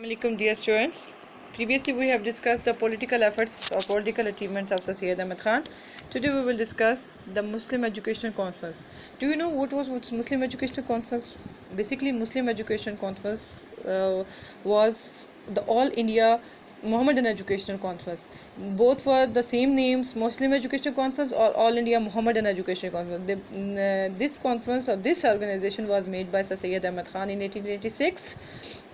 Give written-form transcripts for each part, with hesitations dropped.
Assalamualaikum dear students. Previously we have discussed the political efforts or political achievements of the Syed Ahmed Khan. Today we will discuss the Muslim Education Conference. Do you know what was Muslim Education Conference? Basically Muslim Education Conference was the All India Muhammadan Educational Conference. Both were the same names, Muslim Education Conference or All India Muhammadan Education Conference. This conference or this organization was made by Sir Syed Ahmed Khan in 1886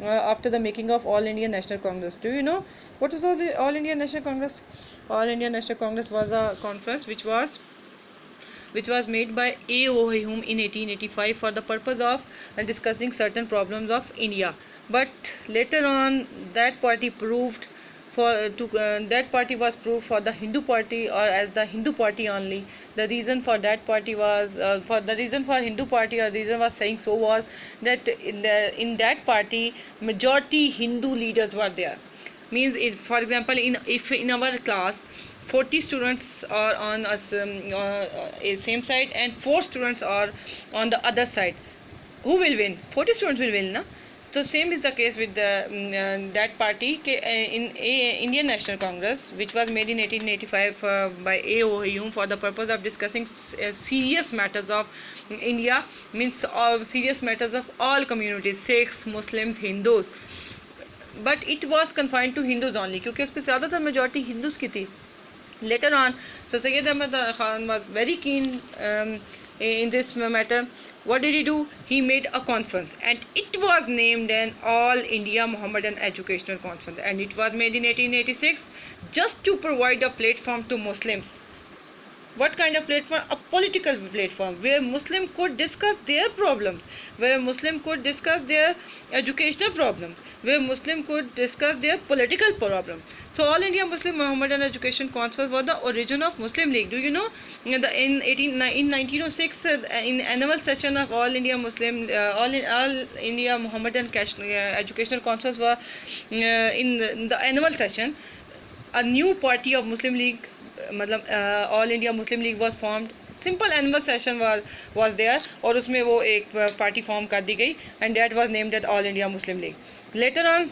after the making of All India National Congress. Do you know what was All India National Congress? All India National Congress was a conference which was made by A.O. Hume in 1885 for the purpose of discussing certain problems of India. But later on, that party was proved for the Hindu party or as the Hindu party only. The reason for that party was the reason for Hindu party or the reason was saying so was that in that party majority Hindu leaders were there. Means for example, if in our class 40 students are on a same side and 4 students are on the other side, who will win? 40 students will win, na? So same is the case with that party in Indian National Congress, which was made in 1885 by A.O. Hume for the purpose of discussing serious matters of India, means serious matters of all communities, Sikhs, Muslims, Hindus. But it was confined to Hindus only, क्योंकि उसमें ज़्यादातर majority Hindus की थी. Later on, Sir Syed Ahmed Khan was very keen in this matter. What did he do? He made a conference and it was named an All India Muhammadan Educational Conference, and it was made in 1886 just to provide a platform to Muslims. What kind of platform? A political platform where Muslim could discuss their problems, where Muslim could discuss their educational problems, where Muslim could discuss their political problems. So All India Muslim Muhammadan Education Conference was the origin of Muslim League. Do you know in 1906 in annual session of All India Muhammadan Educational Conference was in the annual session, a new party of Muslim League, All India Muslim League was formed. Simple annual session was there और उसमें वो एक party form कर दी गई, and that was named as All India Muslim League. Later on,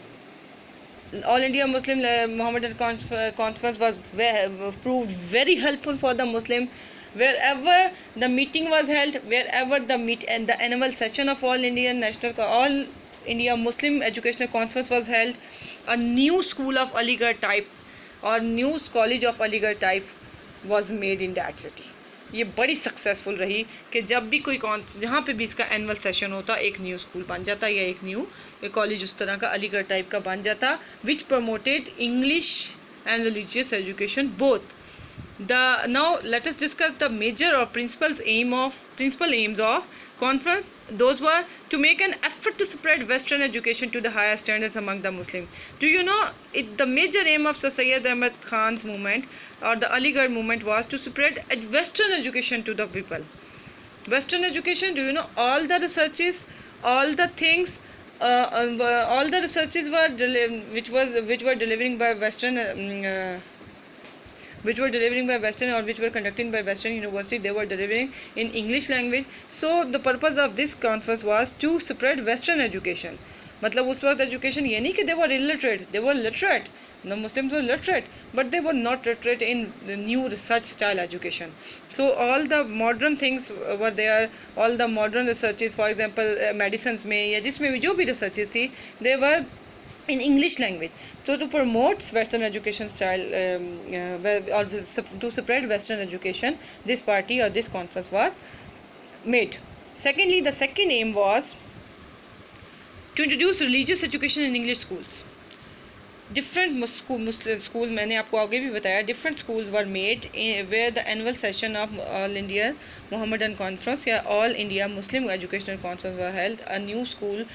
All India Muslim Muhammadan Conference was proved very helpful for the Muslim. Wherever the meeting was held, wherever the annual session of All India Muslim Educational Conference was held, a new school of Aligarh type और news college of Aligarh type was made in that city. ये बड़ी successful रही कि जब भी कोई जहाँ पे भी इसका एनुअल सेशन होता एक न्यू स्कूल बन जाता या एक न्यू कॉलेज उस तरह का अलीगढ़ टाइप का बन जाता, which promoted English and religious education both. Now let us discuss the major or principal aims of conference. Those were to make an effort to spread Western education to the higher standards among the Muslims. Do you know the major aim of Sir Syed Ahmed Khan's movement or the Aligarh movement was to spread Western education to the people. Western education, do you know all the researches, all the things, all the researches were which were delivering by Western. Which were delivering by Western or which were conducted by Western University, they were delivering in English language. So the purpose of this conference was to spread Western education. मतलब उस वक्त education ये नहीं कि they were illiterate, they were literate. The Muslims were literate, but they were not literate in the new research style education. So all the modern things were there, all the modern researches, for example medicines में या जिसमें भी जो भी researches थी, they were in English language. So to promote Western education style or to spread Western education, this party or this conference was made. Secondly, the second aim was to introduce religious education in English schools. Different schools, मैंने आपको आगे भी बताया, different schools were made where the annual session of All India Muhammadan Conference या All India Muslim Educational Conference were held. A new school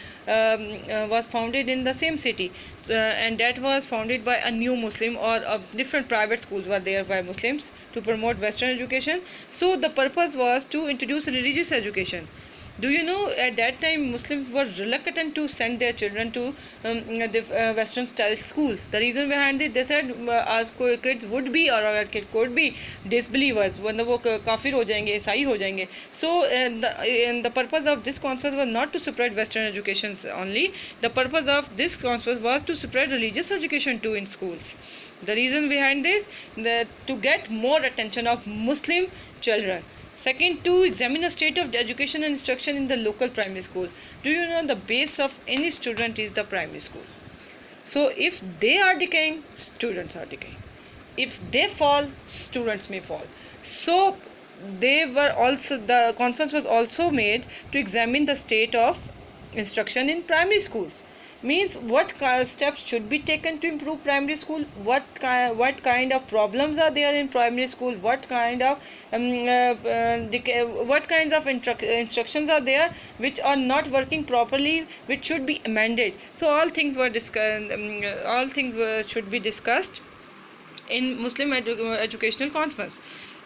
was founded in the same city, and that was founded by a new Muslim or different private schools were there by Muslims to promote Western education. So the purpose was to introduce religious education. Do you know at that time Muslims were reluctant to send their children to the Western style schools? The reason behind it, they said our kids would be, or our kid could be disbelievers, मतलब वो काफिर हो जाएंगे, ईसाई हो जाएंगे. So and the purpose of this conference was not to spread Western education only. The purpose of this conference was to spread religious education too in schools. The reason behind this, to get more attention of Muslim children. Second, to examine the state of education and instruction in the local primary school. Do you know the base of any student is the primary school? So if they are decaying, students are decaying. If they fall, students may fall. So the conference was also made to examine the state of instruction in primary schools. Means what steps should be taken to improve primary school, what kind of problems are there in primary school, what kinds of instructions are there which are not working properly, which should be amended. So all things should be discussed in Muslim educational conference.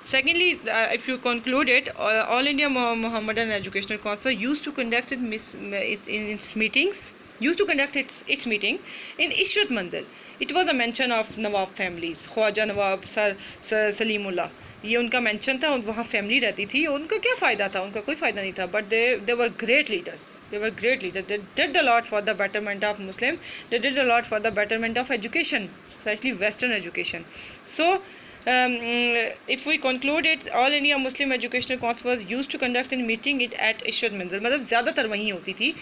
Secondly, if you conclude it, All India Muhammadan Educational Conference used to conduct its meetings in Ishrat Manzil. It was a mention of Nawab families, Khwaja Nawab Sir Salimullah. ये उनका mention था, वहाँ family रहती थी. उनका क्या फ़ायदा था? उनका कोई फ़ायदा नहीं था. But they were great leaders. They did a lot for the betterment of Muslims. They did a lot for the betterment of education, especially Western education. So if we conclude it, All India Muslim Educational Conference was used to conduct a meeting it at Ishrat Manzil. मतलब ज़्यादातर वहीं होती थी,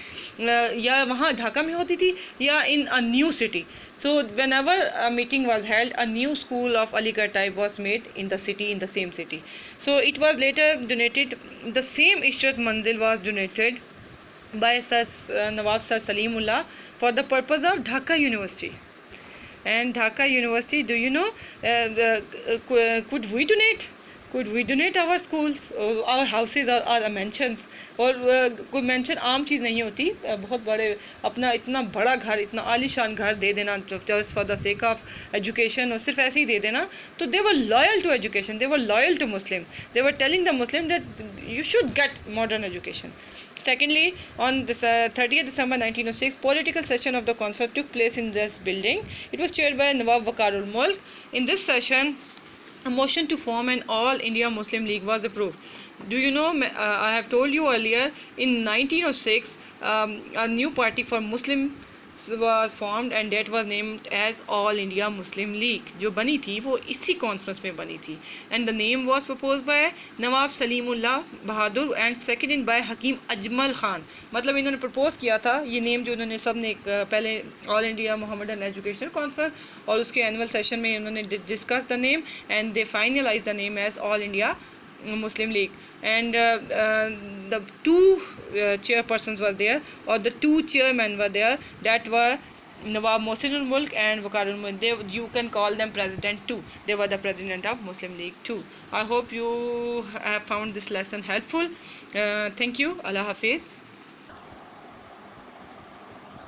या वहाँ ढाका में होती थी, या in a new city. So whenever a meeting was held, a new school of Aligarh type was made in the same city. So it was later donated. The same Ishrat Manzil was donated by Nawab Sir Salimullah for the purpose of Dhaka University. And Dhaka University, do you know, could we donate our schools, our houses, or our mansions? और कोई mention आम चीज़ नहीं होती. बहुत बड़े अपना इतना बड़ा घर, इतना आलीशान घर दे देना just for the sake of education, और सिर्फ ऐसे ही दे देना. तो they were loyal to education, they were loyal to Muslim, they were telling the Muslim that you should get modern education. Secondly, on this 30th December 1906, political session of the conference took place in this building. It was chaired by Nawab Wakarul Mulk. In this session, a motion to form an All India Muslim League was approved. Do you know, I have told you earlier, in 1906, a new party for Muslim was formed, and that was named as All India Muslim League. जो बनी थी वो इसी conference में बनी थी. And the name was proposed by Nawab Salimullah Bahadur and seconded by Hakim Ajmal Khan. मतलब इन्होंने प्रपोज किया था ये नेम, जो इन्होंने सब ने पहले all India Mohammedan educational conference और उसके एनुअल सेशन में उन्होंने discuss the name, and they finalize the name as all India Muslim League. And the two chairpersons were there, or the two chairmen were there, that were Nawab Mohsinul Mulk and Wakarul Mulk. You can call them president too. They were the president of Muslim League too. I hope you have found this lesson helpful. Thank you. Allah Hafiz.